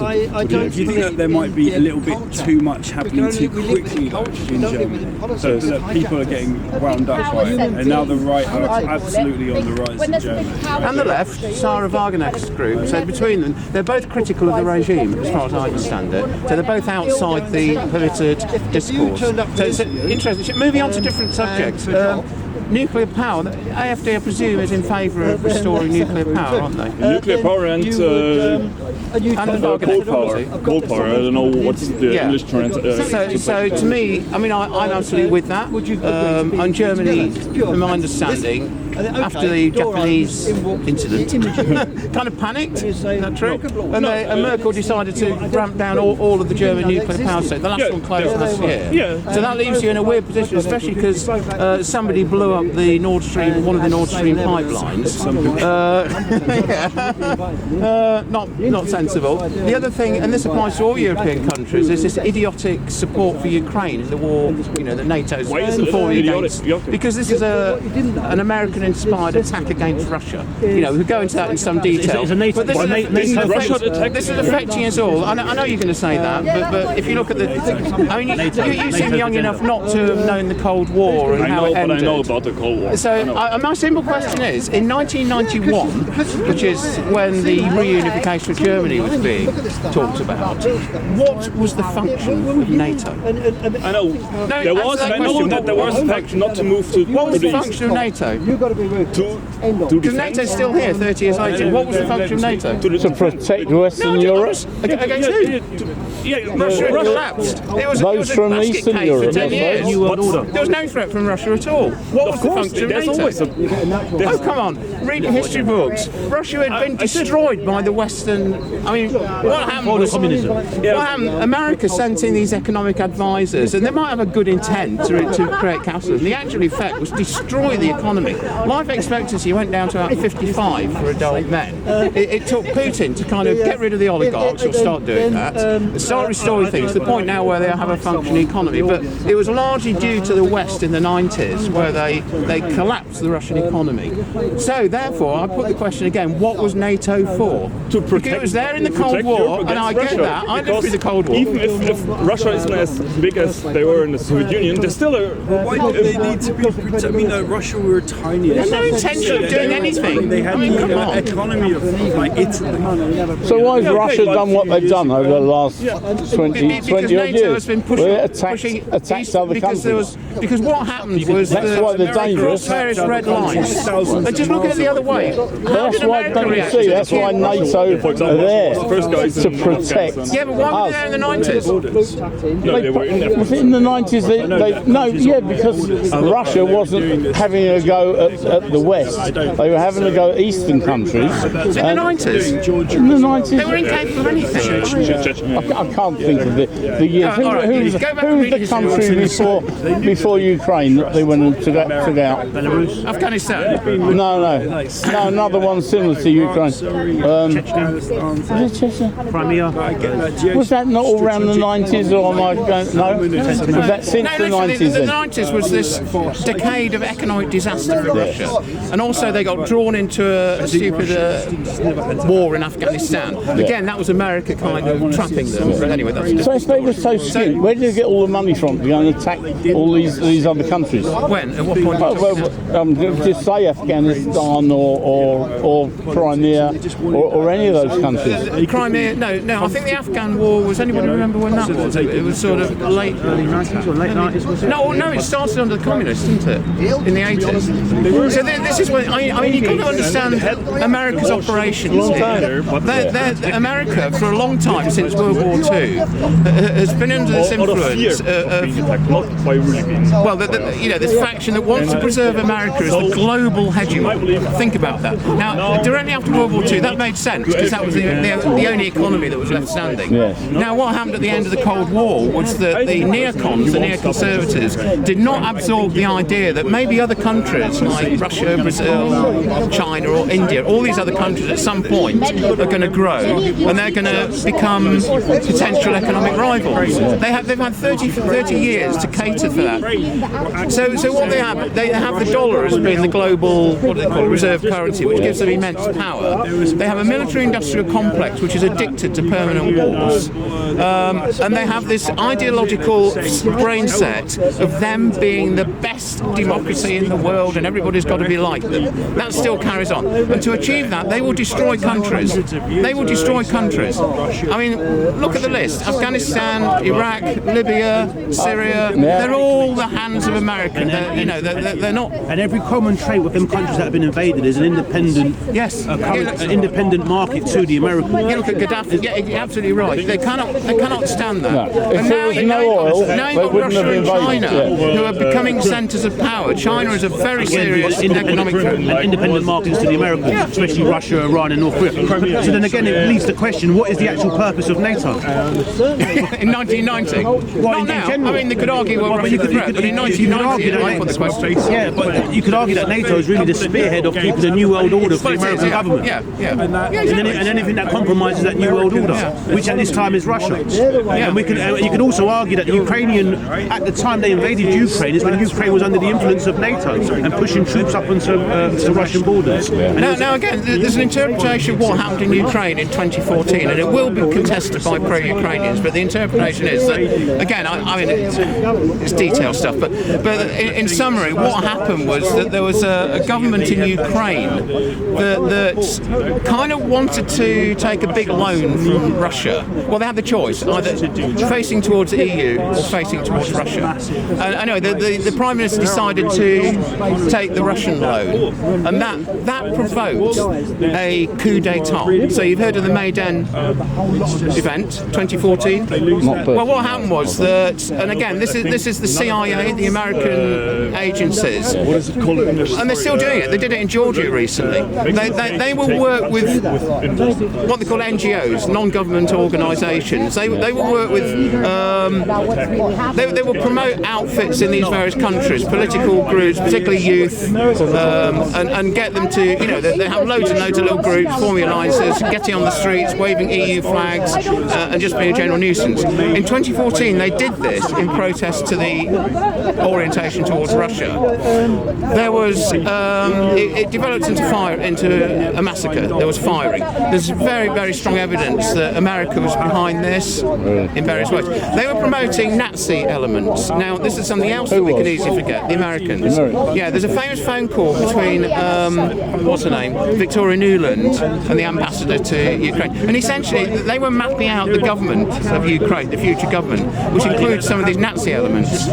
Do you think that there might be a little bit too much happening too quickly though, in Germany? So that people are getting wound up by it, and now the right are absolutely on the rise in Germany. And the left, Sarah Wagenknecht's group, so between them, they're both critical of the regime, as far as I understand it. So they're both outside the polluted discourse. So it's interesting. Moving on to different subjects. Nuclear power. The AfD, I presume, is in favour of restoring nuclear power, aren't they? Nuclear power and coal power. Coal power. I don't know what's the English translation. So to me, I mean, I'm absolutely with that. And Germany, from my understanding, after the Japanese incident, kind of panicked. Is that true? And Merkel decided to ramp down all of the German nuclear power stations. The last one closed last year. So that leaves you in a weird position, especially because somebody blew up the Nord Stream, one of the Nord Stream pipelines. Not sensible. The other thing, and this applies to all European countries, is this idiotic support for Ukraine in the war. That NATO's performing against. Because this is an American-inspired attack against Russia. We'll go into that in some detail. But this is affecting us all. I know you're going to say that, but if you look at the, I mean, you seem young enough not to have known the Cold War and how it ended. I know about the Cold War. So my simple question is, in 1991, which is when the reunification of Germany was being talked about, what was the function of NATO? I know. There was a function not to move to. What was the function of NATO? Because NATO's still here 30 years later. What was the function of NATO? To protect Western Europe. Against who? Russia collapsed. It was Those from Eastern Europe. For 10 years. There was no threat from Russia at all. What was the function of NATO? Oh, come on. Read history books. Russia had been destroyed by the Western. I mean, what happened was America sent in these economic advisors, and they might have a good intent to create capitalism. The actual effect was destroy the economy. Life expectancy went down to about 55 for adult men. It took Putin to kind of get rid of the oligarchs, or start doing that, and start restoring things to the point now where they have a functioning economy. But it was largely due to the West in the 90s, where they collapsed the Russian economy. So therefore, I put the question again: what was NATO for? To protect. Because it was there in the Cold War, and I get that. I lived through the Cold War. Even if Russia isn't as big as they were in the Soviet Union, they're still a. Why do they need to be protected? I mean, Russia were tiny. There's no intention of doing anything. They had the economy of like Italy. So why has Russia done what they've done over the last 20 odd years? Has been pushing attacked other countries. Because what happened was that's why they're dangerous. Various red lines. And just look at it the other way. That's why, don't you see? That's why NATO are there to protect. Yeah, but why were they there in the 90s? No, they were in there. Was it in the 90s? Because Russia wasn't having a go at the West. They were having a go at Eastern countries. In the 90s? In the 90s. They were incapable of anything. I can't think of the years. Who was the country before Ukraine that they went and took out? Belarus? Afghanistan? No, another one similar to Ukraine. Crimea? Was that not all around the 90s, or am I going? No, was that since the 90s? The 90s was this decade of economic disaster for Russia, and also they got drawn into a stupid war in Afghanistan. Again, that was America kind of trapping them. But anyway, so if they were so skint, where did they get all the money from to go and attack all these other countries? When? At what point? Just say Afghanistan or Crimea or any of those countries. Crimea? No. I think the Afghan war was. Anybody remember when that was? It was sort of late 90s or late 90s. No, it started under the communists, didn't it? In the 80s. So this is when I mean you've got to understand America's operations here. America for a long time since World War II has been under this influence this faction that wants to preserve America as the global hegemon. Think about that. Now, directly after World War II, that made sense because that was the only economy that was left standing. Yes. Now, what happened at the end of the Cold War was that the neocons, the neoconservatives, did not absorb the idea that maybe other countries like like Russia, Brazil, China or India, all these other countries at some point are going to grow and they're going to become potential economic rivals. They've had 30 years to cater for that. So what they have the dollar as being the global, what do they call it, reserve currency, which gives them immense power. They have a military-industrial complex which is addicted to permanent wars. And they have this ideological brain set of them being the best democracy in the world and everybody's got to be like them. That still carries on. And to achieve that, they will destroy countries. They will destroy countries. I mean, look at the list. Afghanistan, Iraq, Libya, Syria, they're all the hands of America. They're not. And every common trait with them countries that have been invaded is an independent, an independent market to the Americans. You look at Gaddafi. Yeah, you're absolutely right. They cannot stand that. No. And now you've got Russia and China, who are becoming centres of power. China is a very serious economic threat. And independent markets to the Americans, especially Russia, Iran, and North Korea. So then again, it leads to the question: what is the actual purpose of NATO? In 1990, not now. I mean, they could argue what Russia could threat, but in 1990, I put the question. Yeah, but you could argue that NATO is really the spearhead of keeping the New World Order for the American government. And anything that compromises that New World Order, which at this time is Russia. And you could also argue that the Ukrainian, at the time they invaded Ukraine, is when Ukraine was under the influence of NATO and pushing troops up onto the Russian borders. Now again, there's an interpretation of what happened in Ukraine in 2014, and it will be contested by pro-Ukrainians, but the interpretation is that, again, I mean, it's detailed stuff, but in summary, what happened was that there was a government in Ukraine that kind of wanted to take a big loan from Russia. Well, they had the choice, either facing towards the EU or facing towards Russia. And anyway, the Prime Minister decided to take the Russian loan, and that provoked a coup d'etat. So you've heard of the Maidan event, 2014? Well, what happened was that, and again, this is the CIA, the American agencies, and they're still doing it. They did it in Georgia recently. They will work with what they call NGOs, non-government organisations. They will work with, they will promote outfits in these various countries, political groups, particularly youth, and get them to, they have loads and loads of little groups, forming alliances, getting on the streets, waving EU flags, and just being a general nuisance. In 2014, they did this in protest to the orientation towards Russia. There was, it developed into a massacre. There was firing. There's very, very strong evidence that America was behind this in various ways. They were promoting Nazi elements. Now, this is something else that we could easily forget, the Americans. Yeah, there's a famous phone call between, what's her name, Victoria Nuland and the ambassador to Ukraine. And essentially, they were mapping out the government of Ukraine, the future government, which includes some of these Nazi elements.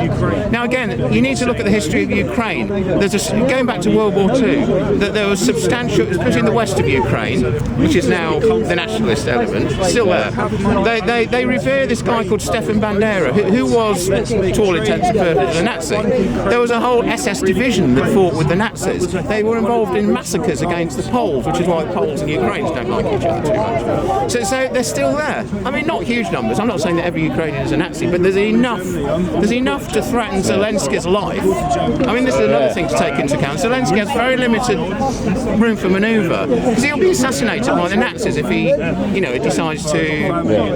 Now, again, you need to look at the history of Ukraine. Going back to World War II, that there was substantial, especially in the west of Ukraine, which is now the nationalist element, still there. They revere this guy called Stefan Bandera, who was, to all intents and purposes, a Nazi. There was a whole SS division that fought with the Nazis. They were involved in massacres against the Poles, which is why the Poles and Ukrainians don't like each other too much. So they're still there. I mean, not huge numbers. I'm not saying that every Ukrainian is a Nazi, but there's enough to threaten Zelensky's life. I mean, this is another thing to take into account. Zelensky has very limited room for manoeuvre because he'll be assassinated by the Nazis if he, decides to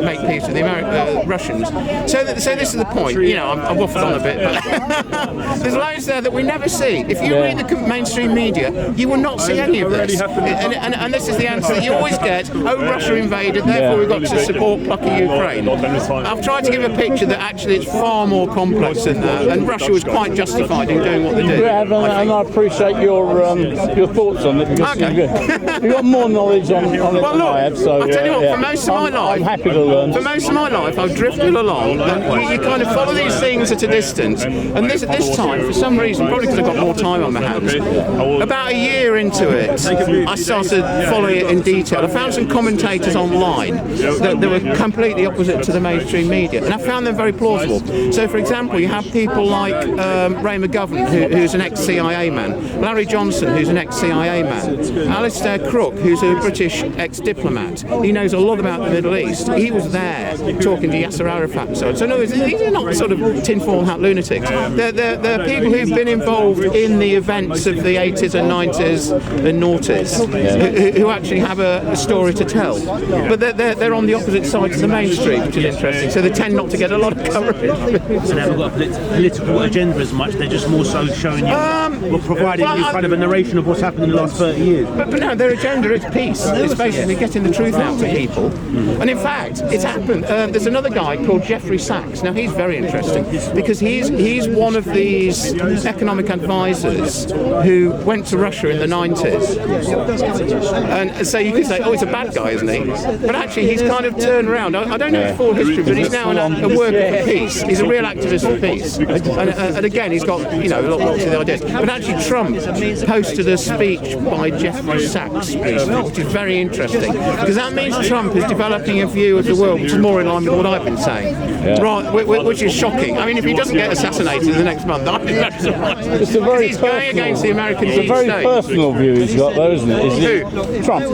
make peace with the Russians. So this is the point. I've waffled on a bit, but there's loads there that we never see. If you read the mainstream media, you will not see any of this. And this is the answer that you always get. Oh, Russia invaded, therefore we've got to support plucky Ukraine. I've tried to give a picture that actually it's far more complex than that, and Russia was quite justified in doing what they did. And I appreciate your thoughts on it because you've got more knowledge on it than I have. So I'll tell you what, for most of my life, I'm happy to learn. For most of my life, I've drifted along, and you kind of follow these things at a distance. And this time, for some reason, probably because I've got more time on my hands, about a year into it, I started following it in detail. I found some commentators online that were completely opposite to the mainstream media, and I found them very plausible. So, for example, you have people like Ray McGovern, who's an ex-CIA man, Larry Johnson, who's an ex-CIA man, Alistair Crook, who's a British ex-diplomat. He knows a lot about the Middle East. He was there talking to Yasser Arafat and so on. So no, these are not sort of tinfoil hat lunatics. They're people who've been involved in the events of the 80s and 90s and noughties who actually have a story to tell. But they're on the opposite side of the mainstream, which is interesting. So they tend not to get a lot of coverage. So they haven't got a political agenda as much. They're just more so showing you, providing you kind of a narration of what's happened in the last 30 years. But no, their agenda is peace. It's basically getting the truth out to people. And in fact, it's happened. There's another guy called Jeffrey Sachs. Now he's very interesting because he's one of these economic advisors who went to Russia in the 90s. And so you could say, oh, he's a bad guy, isn't he? But actually, he's kind of turned around. I don't know his full history, but he's now a worker for peace. He's a real activist for peace. And again, he's got lots of the ideas. But actually, Trump posted a speech by Jeffrey Sachs recently, which is very interesting because that means Trump is developing a view of the world which is more in line with what I've been saying. Right, which is shocking. I mean, if he doesn't get assassinated in the next month, I'd be very surprised. He's going against the American It's a very personal view he's got, though, isn't it? Who? Trump. I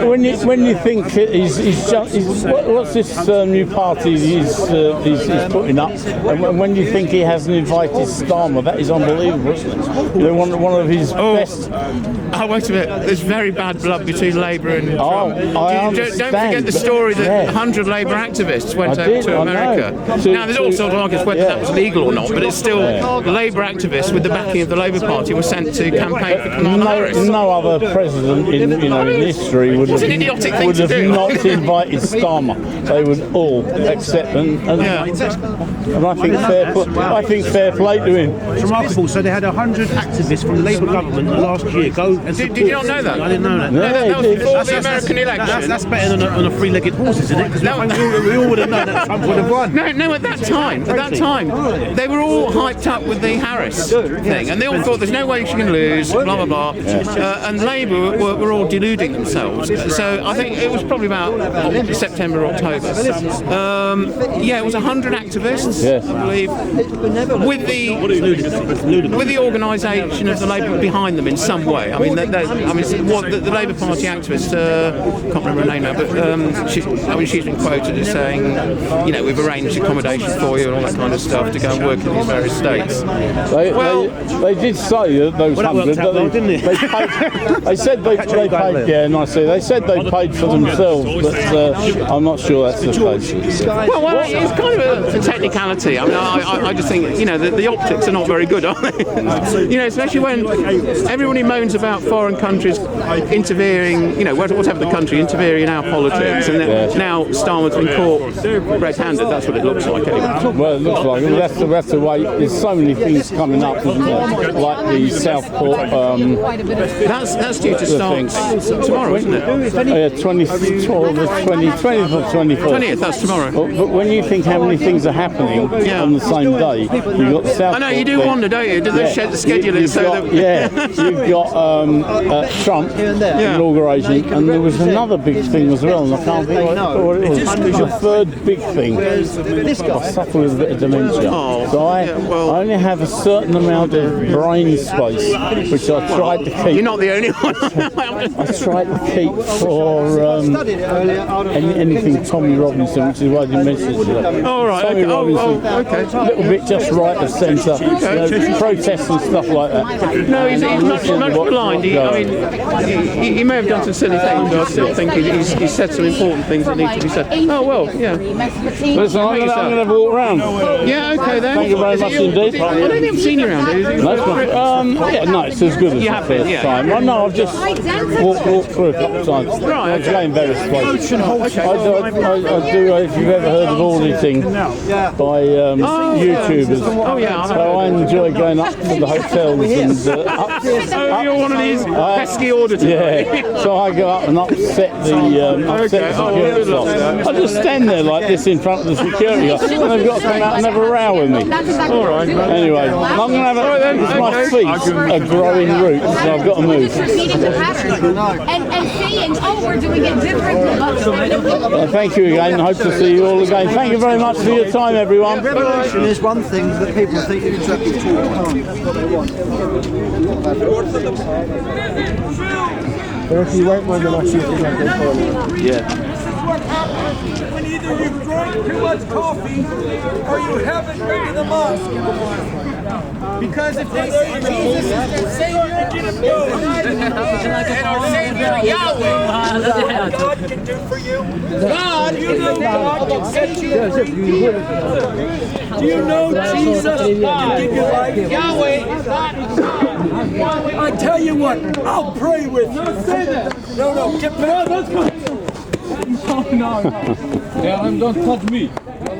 mean, when you think what's this new party he's putting up, and when you think he hasn't invited Starmer, that is unbelievable, isn't it? They're one of his best. Oh, wait a minute. There's very bad blood between Labour and Trump. Don't forget the story that 100 Labour activists went over to America. Now, there's all sorts of arguments whether that was legal or not, but it's still Labour activists with the backing of the Labour Party were sent to campaign for Kamala Harris. No other president in history would have not invited Starmer. They would all accept and I think fair play to him. It's remarkable. So they had 100 activists from the Labour government last year go and support. Did you not know that? I didn't know that. That was before the American election. That's better than on a three-legged horse, isn't it? Because we all would have known that Trump would have won. No, at that time, they were all hyped up with the Harris thing, and they all thought there's no way she can lose, blah, blah, blah. And Labour were all deluding themselves. So I think it was probably about September, October. It was 100 activists, I believe, with the organisation of the Labour behind them in some way. I mean, the Labour Party activist, can't remember her name now, but she's been quoted as saying, we've arranged accommodation for you and all that kind of stuff to go and work in these various states. They did say that those 100, didn't they? They said they paid. Yeah, nicely. They said they paid for themselves, but I'm not sure that's the case. Well, it's kind of a technicality. I mean, I just think the optics are not very good, are they? Especially when everybody moans about foreign countries interfering, whatever the country interfering in our politics, and now Starmer's been caught red-handed. That's what it looks like, anyway. Well, it looks like we have to wait. There's so many things coming up, isn't there? Like the Southport. That's due to start tomorrow, isn't it? Yeah, 20th or 24th. 20th. That's tomorrow. But when you think how many things are happening on the same day, you've got the Southport. I know you do wonder, don't you? Do they schedule it so that? You've got Trump inauguration, and there was another big thing as well, and I can't think what it was. It was a third big thing. I suffer with a bit of dementia, so I only have a certain amount of brain space, which I tried to keep. You're not the only one. I tried to keep for anything Tommy Robinson, which is why I didn't mention it today. All right. Tommy Robinson, okay. A little bit just right of centre, protests and stuff like that. No, he's much blind. He may have done some silly things, but I still think he's said some important things that need to be said. Oh, well, yeah. Listen, I'm going to walk around. Yeah, okay then. Thank you very much indeed. I don't think I've seen you around here. No, it's as good as the first time. Well, no, I've just walked through a couple of times. Right, I've been various places. I do, if you've ever heard of Auditing by YouTubers. Oh, yeah. So I enjoy going up to the hotels and you're one of these pesky auditors. Yeah. So I go up and upset the security slot. I just stand there like this in front of the security guard, and they've got to come out and have a row with me. All right. Anyway, I'm going to have my feet are growing roots, so I've got to move. And saying, we're doing it differently. Thank you again. Hope to see you all again. Thank you very much for your time, everyone. Revolution is one thing that people think is exactly true. That's what they want. But if you won't mind, then I'll shoot you. Yeah. when either you've drank too much coffee or you haven't been to the mosque in a while. Because if they say Jesus is their Savior, and our Savior Yahweh, what God can do for you? God, you know God can set you free. Do you know Jesus can give you life? Yahweh is not I tell you what, I'll pray with you. No, get back. No. Yeah, don't touch me.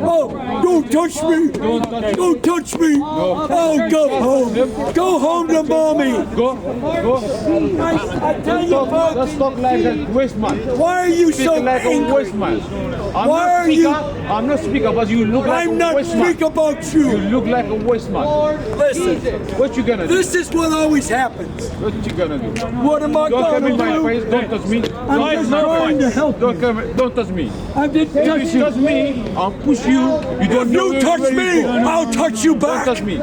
Oh, don't touch me! Don't touch me! Oh, go home! Go home to mommy! Go. I tell you, folks. Let's talk like a waste man. Why are you so like angry? A waste man. Why are you? I'm not speaking, but you look like a waste man. I'm not speaking about you. You look like a waste man. Listen. What you gonna do? This is what always happens. What you gonna do? What am I gonna do? Don't come in my face. Don't touch me. I'm just trying to help you. Don't touch me. I didn't touch If you. you touch me, I'll push you. If you touch me, I'll touch you back. Don't touch me.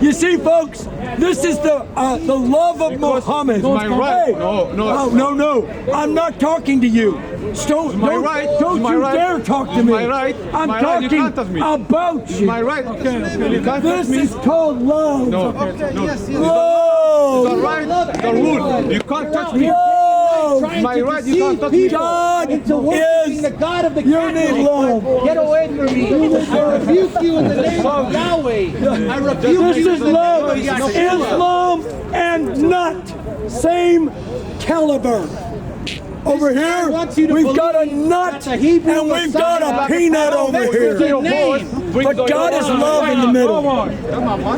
You see, folks, this is the love of Muhammad. It's my right. Hey. No. I'm not talking to you. Don't you dare talk to me. I'm talking about you. My right. This is called love. No. Love. The right. The rule. You can't touch me. My right. You can't touch me. God is the God of the you need love. Get away from me. I rebuke you in the name of Yahweh. I rebuke you. This is love. Islam and nut. Same caliber. Over here, we've got a nut and we've got a peanut over here. But God is love in the middle.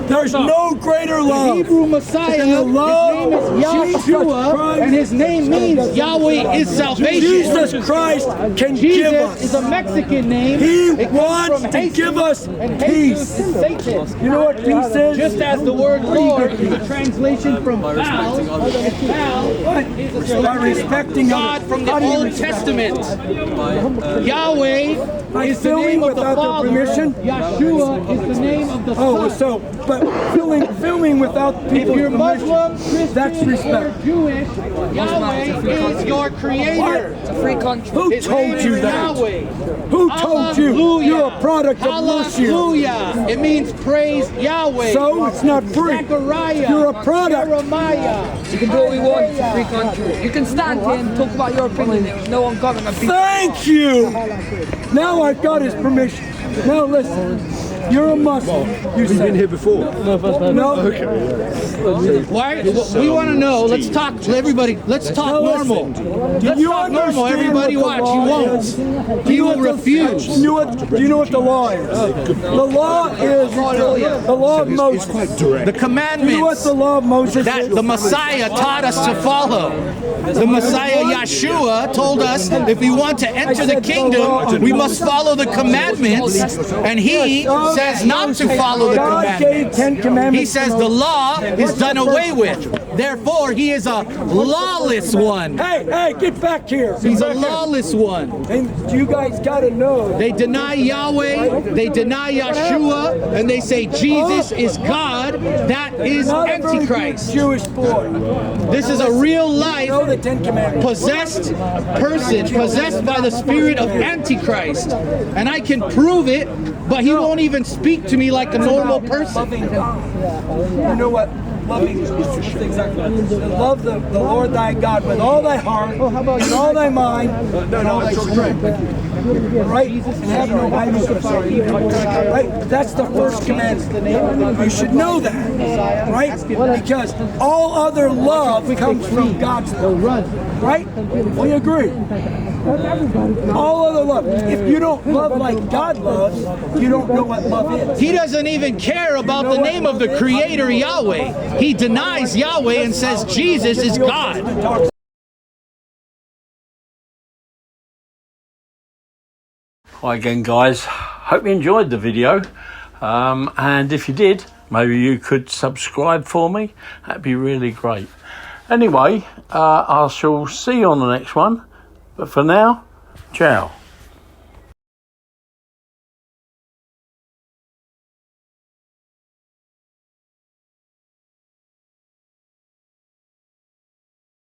There's no greater love. The Hebrew Messiah, his name is Yahshua, and his name means Yahweh is salvation. Jesus Christ can give us. Jesus is a Mexican name. He wants to give us peace. You know what peace is? Just as the word Lord is a translation from Baal, and Baal is a by respecting God from the Old Testament. Yahweh is the name of the Father. Yahshua is the name of the Son. But filming without people's if you're Muslim, Christian, that's respect. Jewish, Yahweh is your creator. It's a free country. Who told you that? Yahweh. Who told you? You're a product of Russia. Hallelujah. It means praise Yahweh. So it's not free. Zechariah. You're a product. Jeremiah. You can do what we want. It's a free country. You can stand here and talk about your opinion. There's no one government. Thank you. Now I've got his permission. Now listen. You're a Muslim. You've been here before. No. Okay. Why? We want to know. Let's talk to everybody. Let's talk normal. Let's talk normal. Everybody watch. He won't. He will refuse. Do you know what the law is? The law is the law of Moses. The commandments. You know what the law of Moses that is? the Messiah taught us to follow. The Messiah Yahshua told us if we want to enter the kingdom, we must follow the commandments, and he says not to follow the commandments. He says the law is done away with. Therefore, he is a lawless one. Hey, get back here. He's a lawless one. And you guys got to know. They deny Yahweh, they deny Yahshua, and they say Jesus is God. That is Antichrist. Jewish boy. This is a real life possessed person, possessed by the spirit of Antichrist. And I can prove it, but he won't even speak to me like a normal person. You know what? Loving is love the Lord thy God with all thy heart, and all thy mind, and all thy strength. Right? And have no idols before you. Right? That's the first commandment. You should know that. Right? Because all other love comes from God's love. Right? We agree. All other love. If you don't love like God loves, you don't know what love is. He doesn't even care about the name of the Creator Yahweh. He denies Yahweh and says Jesus is God. Hi again, guys. Hope you enjoyed the video. And if you did, maybe you could subscribe for me. That'd be really great. Anyway, I shall see you on the next one. But for now, ciao.